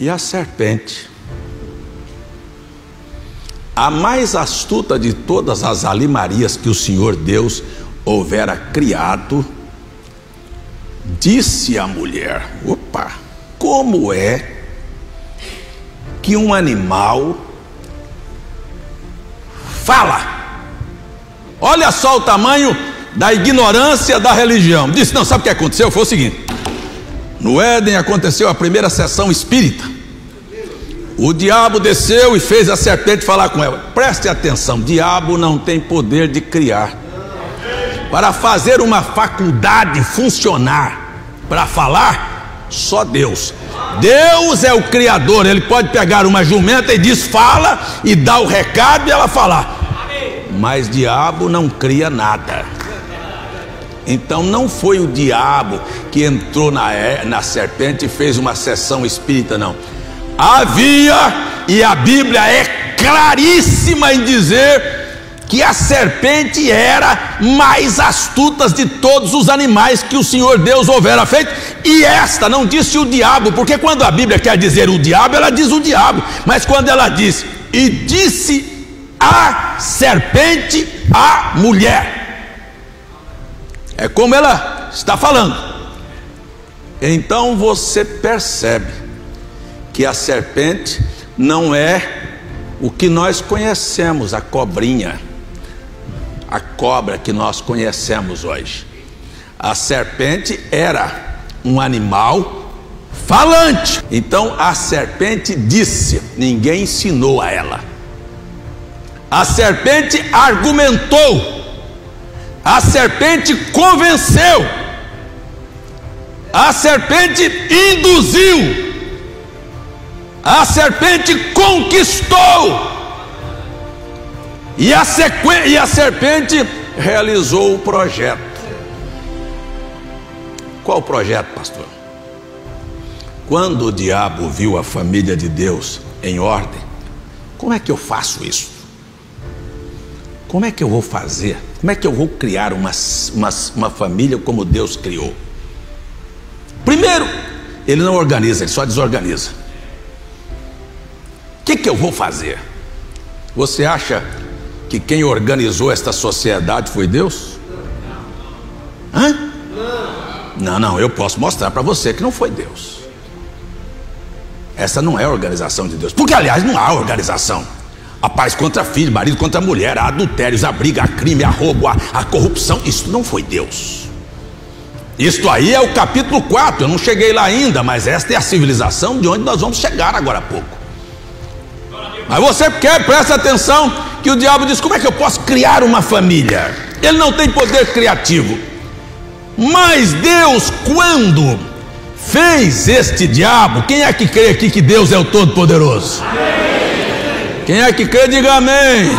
E a serpente, a mais astuta de todas as alimarias que o Senhor Deus houvera criado, disse à mulher: opa, como é que um animal fala? Olha só o tamanho da ignorância da religião. Disse: não, sabe o que aconteceu? Foi o seguinte: no Éden aconteceu a primeira sessão espírita. O diabo desceu e fez a serpente falar com ela. Preste atenção, diabo não tem poder de criar. Para fazer uma faculdade funcionar, para falar, só Deus. Deus é o criador. Ele pode pegar uma jumenta e diz fala, e dá o recado e ela falar. Mas diabo não cria nada. Então não foi o diabo que entrou na serpente e fez uma sessão espírita, não. Havia, e a Bíblia é claríssima em dizer que a serpente era mais astuta de todos os animais que o Senhor Deus houvera feito. E esta não disse o diabo, porque quando a Bíblia quer dizer o diabo, ela diz o diabo. Mas quando ela diz, e disse a serpente à mulher, é como ela está falando. Então você percebe que a serpente não é o que nós conhecemos, a cobrinha, a cobra que nós conhecemos hoje. A serpente era um animal falante. Então a serpente disse, ninguém ensinou a ela. A serpente argumentou, a serpente convenceu, a serpente induziu, a serpente conquistou, e a serpente realizou o projeto. Qual o projeto, pastor? Quando o diabo viu a família de Deus em ordem, como é que eu faço isso? Como é que eu vou fazer? Como é que eu vou criar uma família como Deus criou? Primeiro, ele não organiza, ele só desorganiza. O que eu vou fazer? Você acha que quem organizou esta sociedade foi Deus? Hã? Não, eu posso mostrar para você que não foi Deus. Essa não é a organização de Deus. Porque, aliás, não há organização. A paz contra filho, marido contra mulher, a adultérios, a briga, a crime, a roubo, a corrupção. Isso não foi Deus. Isto aí é o capítulo 4. Eu não cheguei lá ainda, mas esta é a civilização de onde nós vamos chegar agora há pouco. Mas você presta atenção que o diabo diz: como é que eu posso criar uma família? Ele não tem poder criativo. Mas Deus, quando fez este diabo, quem é que crê aqui que Deus é o Todo-Poderoso? Quem é que crê, diga amém.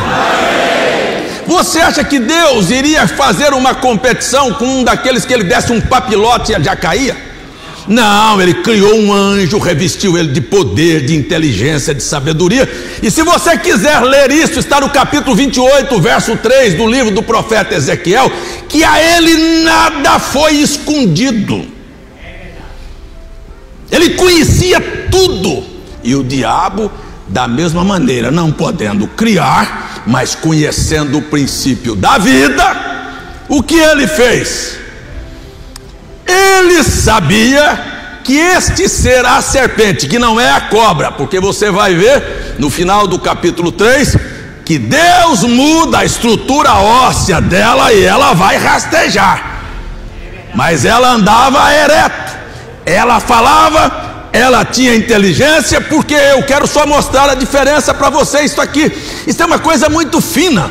Você acha que Deus iria fazer uma competição com um daqueles que ele desse um papilote e já caía? Não, ele criou um anjo, revestiu ele de poder, de inteligência, de sabedoria. E se você quiser ler isso, está no capítulo 28, verso 3 do livro do profeta Ezequiel, que a ele nada foi escondido. Ele conhecia tudo. E o diabo, da mesma maneira, não podendo criar, mas conhecendo o princípio da vida, o que ele fez? Ele sabia que este ser, a serpente, que não é a cobra, porque você vai ver no final do capítulo 3 que Deus muda a estrutura óssea dela e ela vai rastejar, mas ela andava ereto, ela falava, ela tinha inteligência. Porque eu quero só mostrar a diferença para você. Isso é uma coisa muito fina.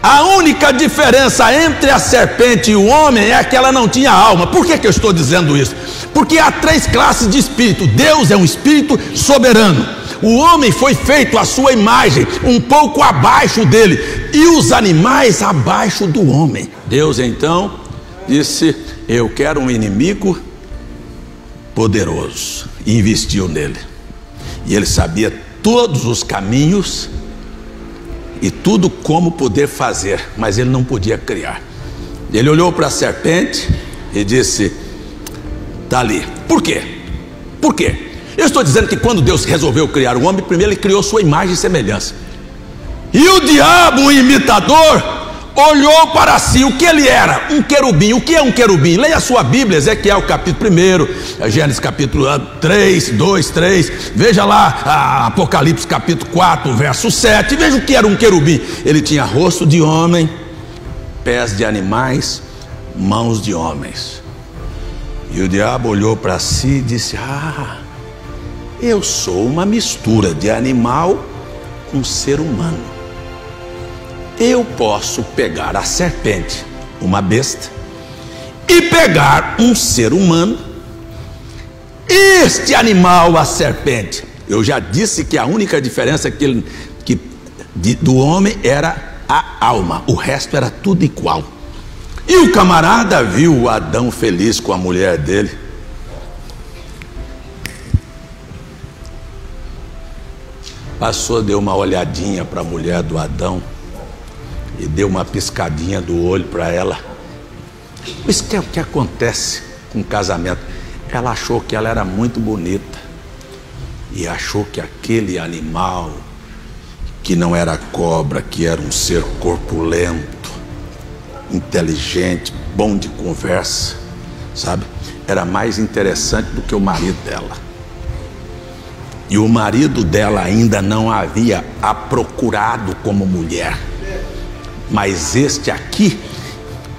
A única diferença entre a serpente e o homem é que ela não tinha alma. Por que eu estou dizendo isso? Porque há 3 classes de espírito. Deus é um espírito soberano. O homem foi feito à sua imagem, um pouco abaixo dele, e os animais abaixo do homem. Deus então disse: eu quero um inimigo poderoso, e investiu nele. E ele sabia todos os caminhos e tudo como poder fazer, mas ele não podia criar. Ele olhou para a serpente e disse: está ali. Por quê? Por quê? Eu estou dizendo que quando Deus resolveu criar o homem, primeiro ele criou sua imagem e semelhança. E o diabo, o imitador, olhou para si. O que ele era? Um querubim. O que é um querubim? Leia a sua Bíblia, Ezequiel capítulo 1, Gênesis capítulo 3, 2, 3. Veja lá Apocalipse capítulo 4, verso 7. Veja o que era um querubim. Ele tinha rosto de homem, pés de animais, mãos de homens. E o diabo olhou para si e disse: eu sou uma mistura de animal com ser humano. Eu posso pegar a serpente, uma besta, e pegar um ser humano. Este animal, a serpente, eu já disse que a única diferença do homem era a alma, o resto era tudo igual. E o camarada viu o Adão feliz com a mulher dele. Passou, deu uma olhadinha para a mulher do Adão e deu uma piscadinha do olho para ela. Isso que é o que acontece com o casamento. Ela achou que ela era muito bonita e achou que aquele animal, que não era cobra, que era um ser corpulento, inteligente, bom de conversa, sabe, era mais interessante do que o marido dela. E o marido dela ainda não havia a procurado como mulher. Mas este aqui,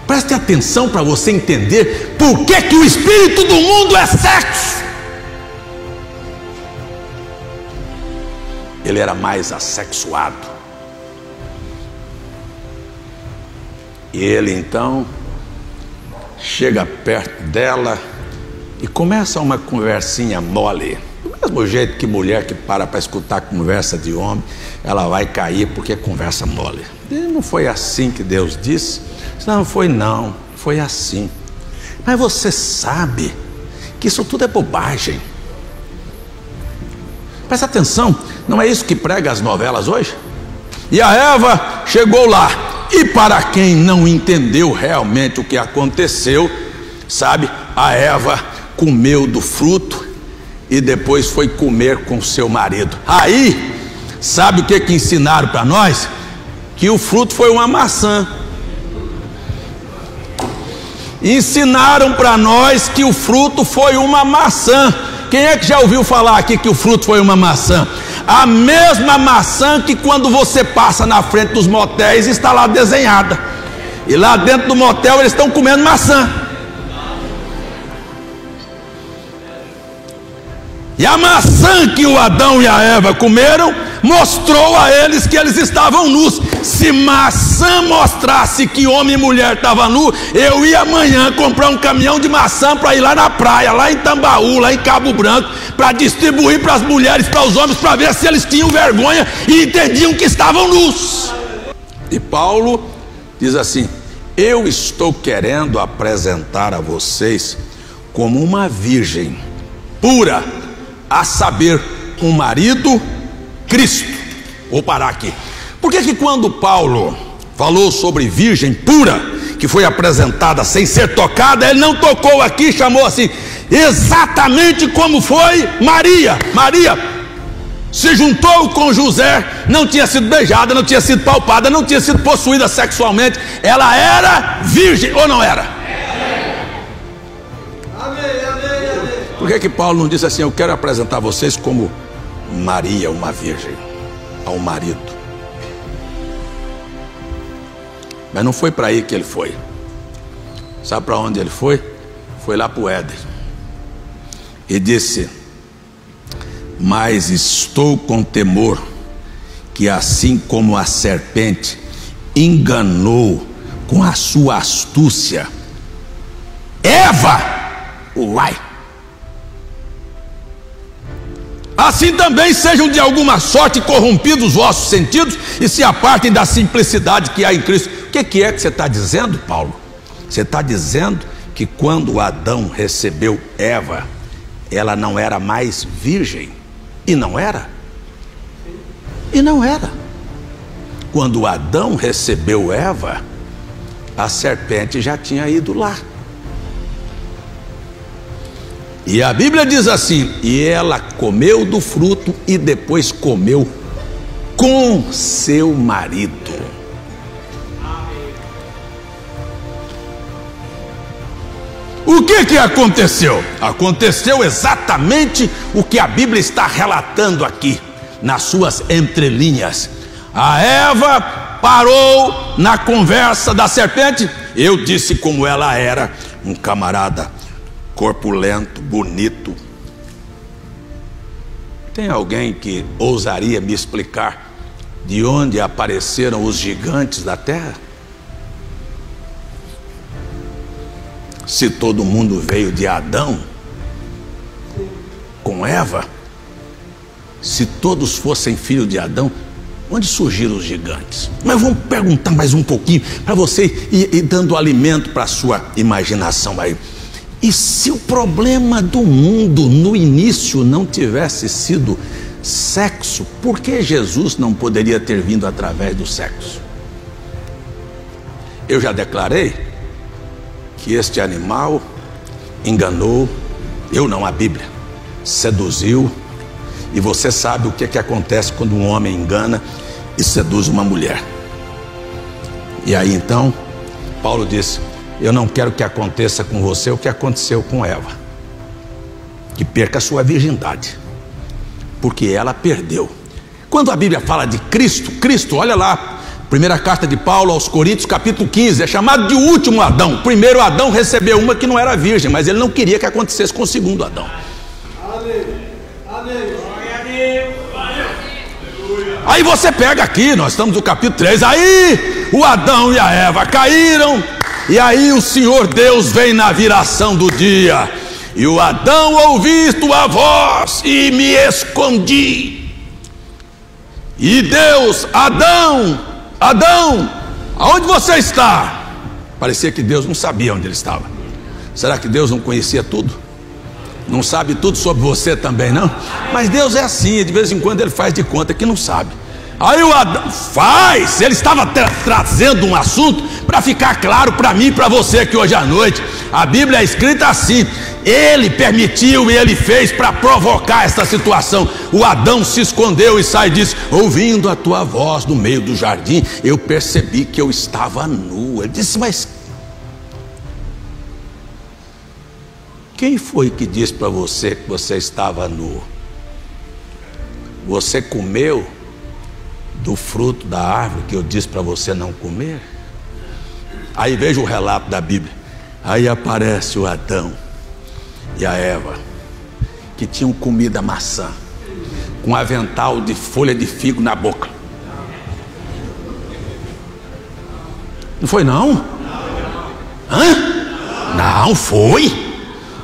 preste atenção para você entender por que o espírito do mundo é sexo. Ele era mais assexuado. E ele então chega perto dela e começa uma conversinha mole. Do mesmo jeito que mulher que para escutar conversa de homem, ela vai cair porque é conversa mole. E não foi assim que Deus disse? Não foi, não, foi assim. Mas você sabe que isso tudo é bobagem. Presta atenção, não é isso que prega as novelas hoje? E a Eva chegou lá, e para quem não entendeu realmente o que aconteceu, sabe, a Eva comeu do fruto e depois foi comer com seu marido. Aí, sabe o que ensinaram para nós? Que o fruto foi uma maçã. Ensinaram para nós que o fruto foi uma maçã. Quem é que já ouviu falar aqui que o fruto foi uma maçã? A mesma maçã que quando você passa na frente dos motéis está lá desenhada. E lá dentro do motel eles estão comendo maçã. E a maçã que o Adão e a Eva comeram mostrou a eles que eles estavam nus. Se maçã mostrasse que homem e mulher estavam nu, eu ia amanhã comprar um caminhão de maçã para ir lá na praia, lá em Tambaú, lá em Cabo Branco, para distribuir para as mulheres, para os homens, para ver se eles tinham vergonha e entendiam que estavam nus. E Paulo diz assim: eu estou querendo apresentar a vocês como uma virgem pura, a saber, um marido, Cristo. Vou parar aqui. Por que quando Paulo falou sobre virgem pura, que foi apresentada sem ser tocada, ele não tocou aqui, chamou assim, exatamente como foi Maria? Maria se juntou com José, não tinha sido beijada, não tinha sido palpada, não tinha sido possuída sexualmente, ela era virgem ou não era? Por que Paulo não disse assim: eu quero apresentar vocês como Maria, uma virgem, ao marido? Mas não foi para aí que ele foi. Sabe para onde ele foi? Foi lá para o Éden. E disse: mas estou com temor que assim como a serpente enganou com a sua astúcia Eva, uai, assim também sejam de alguma sorte corrompidos os vossos sentidos e se apartem da simplicidade que há em Cristo. O que é que você está dizendo, Paulo? Você está dizendo que quando Adão recebeu Eva, ela não era mais virgem? E não era? E não era. Quando Adão recebeu Eva, a serpente já tinha ido lá. E a Bíblia diz assim: e ela comeu do fruto e depois comeu com seu marido. O que aconteceu? Aconteceu exatamente o que a Bíblia está relatando aqui, nas suas entrelinhas. A Eva parou na conversa da serpente. Eu disse como ela era, um camarada corpulento, bonito. Tem alguém que ousaria me explicar de onde apareceram os gigantes da terra? Se todo mundo veio de Adão com Eva, se todos fossem filhos de Adão, onde surgiram os gigantes? Mas vamos perguntar mais um pouquinho para você ir dando alimento para a sua imaginação aí. E se o problema do mundo no início não tivesse sido sexo, por que Jesus não poderia ter vindo através do sexo? Eu já declarei que este animal enganou, eu não, a Bíblia, seduziu. E você sabe o que acontece quando um homem engana e seduz uma mulher. E aí então Paulo disse: eu não quero que aconteça com você o que aconteceu com Eva, que perca a sua virgindade, porque ela perdeu. Quando a Bíblia fala de Cristo, olha lá, primeira carta de Paulo aos Coríntios, capítulo 15, é chamado de último Adão. O primeiro Adão recebeu uma que não era virgem, mas ele não queria que acontecesse com o segundo Adão. Aí você pega aqui, nós estamos no capítulo 3, aí o Adão e a Eva caíram, e aí o Senhor Deus vem na viração do dia, e o Adão ouviu tua voz e me escondi. E Deus: Adão, aonde você está? Parecia que Deus não sabia onde ele estava. Será que Deus não conhecia tudo? Não sabe tudo sobre você também, não? Mas Deus é assim, de vez em quando ele faz de conta que não sabe. Aí o Adão faz, ele estava trazendo um assunto para ficar claro para mim e para você aqui hoje à noite. A Bíblia é escrita assim: ele permitiu e ele fez para provocar essa situação. O Adão se escondeu e sai e disse: ouvindo a tua voz no meio do jardim, eu percebi que eu estava nu. Ele disse: mas quem foi que disse para você que você estava nu? Você comeu do fruto da árvore que eu disse para você não comer? Aí veja o relato da Bíblia. Aí aparece o Adão e a Eva, que tinham comido a maçã, com um avental de folha de figo na boca. Não foi não? Hã? Não foi.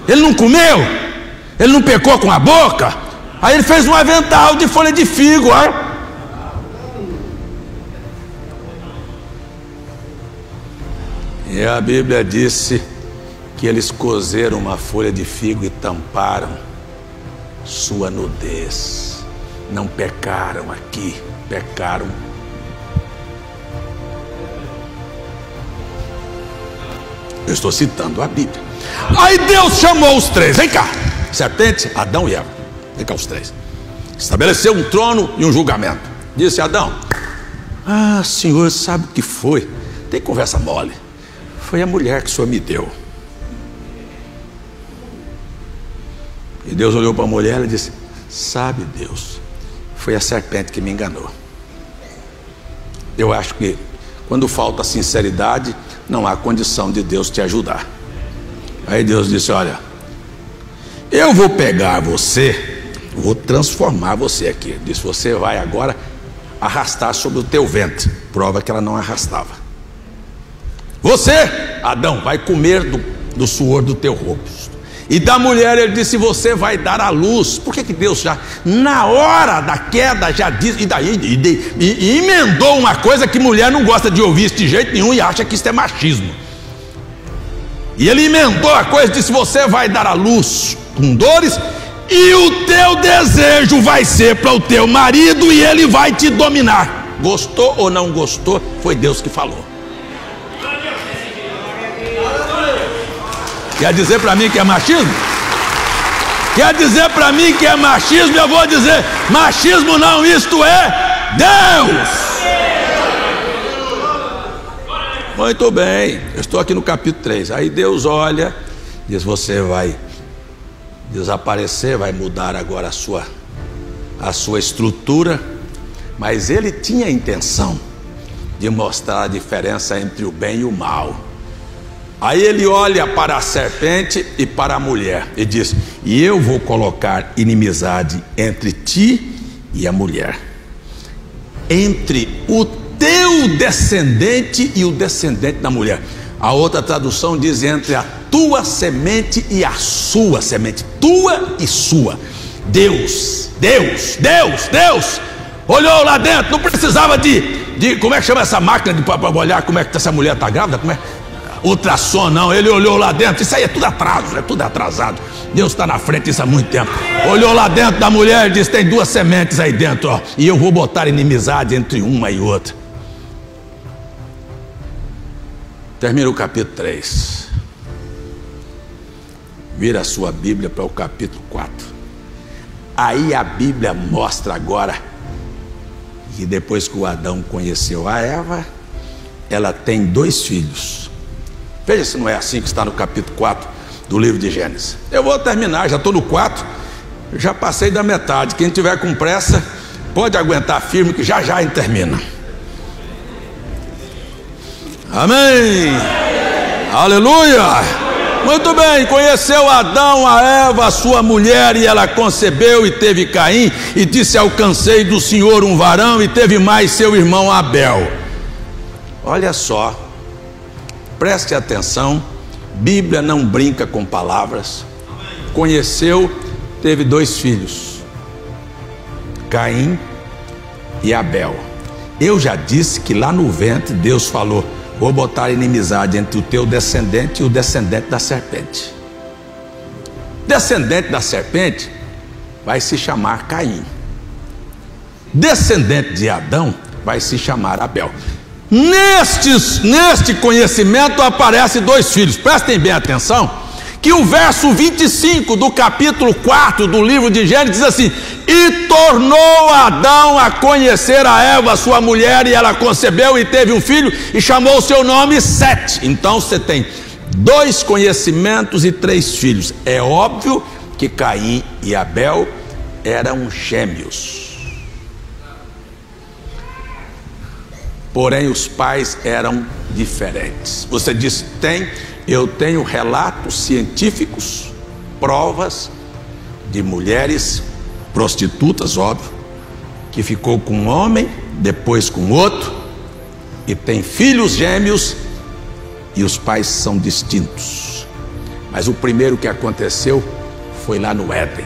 Ele não comeu, ele não pecou com a boca. Aí ele fez um avental de folha de figo, ó. E a Bíblia disse que eles cozeram uma folha de figo e tamparam sua nudez. Não pecaram aqui, pecaram. Eu estou citando a Bíblia. Aí Deus chamou os três: vem cá, serpente, Adão e Eva, vem cá os três. Estabeleceu um trono e um julgamento. Disse Adão: ah, Senhor, sabe o que foi? Tem conversa mole. Foi a mulher que o Senhor me deu. E Deus olhou para a mulher e disse: sabe, Deus, foi a serpente que me enganou. Eu acho que quando falta sinceridade, não há condição de Deus te ajudar. Aí Deus disse: olha, eu vou pegar você, vou transformar você aqui. Ele disse: você vai agora arrastar sobre o teu ventre. Prova que ela não arrastava. Você, Adão, vai comer do suor do teu rosto. E da mulher ele disse: você vai dar à luz. Por que Deus já, na hora da queda, já disse, e emendou uma coisa que mulher não gosta de ouvir isso de jeito nenhum e acha que isso é machismo. E ele emendou a coisa e disse: você vai dar à luz com dores, e o teu desejo vai ser para o teu marido e ele vai te dominar. Gostou ou não gostou, foi Deus que falou. Quer dizer para mim que é machismo? Quer dizer para mim que é machismo? Eu vou dizer: machismo não, isto é Deus. Muito bem, eu estou aqui no capítulo 3. Aí Deus olha, diz: você vai desaparecer, vai mudar agora a sua estrutura. Mas ele tinha a intenção de mostrar a diferença entre o bem e o mal. Aí ele olha para a serpente e para a mulher e diz: e eu vou colocar inimizade entre ti e a mulher, entre o teu descendente e o descendente da mulher. A outra tradução diz: entre a tua semente e a sua semente. Tua e sua. Deus olhou lá dentro, não precisava de como é que chama essa máquina para olhar como é que essa mulher está grávida, como é? Ultrassom, não. Ele olhou lá dentro, isso aí é tudo atraso, é tudo atrasado. Deus está na frente disso há muito tempo. Olhou lá dentro da mulher e disse: tem duas sementes aí dentro, ó, e eu vou botar inimizade entre uma e outra. Termina o capítulo 3. Vira a sua Bíblia para o capítulo 4. Aí a Bíblia mostra agora que depois que o Adão conheceu a Eva, ela tem 2 filhos. Veja se não é assim que está no capítulo 4 do livro de Gênesis. Eu vou terminar, já estou no 4, já passei da metade. Quem tiver com pressa pode aguentar firme que já já termina. Amém. Aleluia. Muito bem, conheceu Adão a Eva, sua mulher, e ela concebeu e teve Caim, e disse: alcancei do Senhor um varão, e teve mais seu irmão Abel. Olha só, preste atenção, Bíblia não brinca com palavras. Conheceu, teve 2 filhos, Caim e Abel. Eu já disse que lá no ventre Deus falou: vou botar inimizade entre o teu descendente e o descendente da serpente. Descendente da serpente vai se chamar Caim. Descendente de Adão vai se chamar Abel. Neste conhecimento aparecem 2 filhos. Prestem bem atenção que o verso 25 do capítulo 4 do livro de Gênesis diz assim: e tornou Adão a conhecer a Eva, sua mulher, e ela concebeu e teve um filho, e chamou o seu nome Sete. Então você tem 2 conhecimentos e 3 filhos. É óbvio que Caim e Abel eram gêmeos, porém os pais eram diferentes. Você diz: eu tenho relatos científicos, provas de mulheres prostitutas, óbvio, que ficou com um homem, depois com outro, e tem filhos gêmeos, e os pais são distintos. Mas o primeiro que aconteceu foi lá no Éden.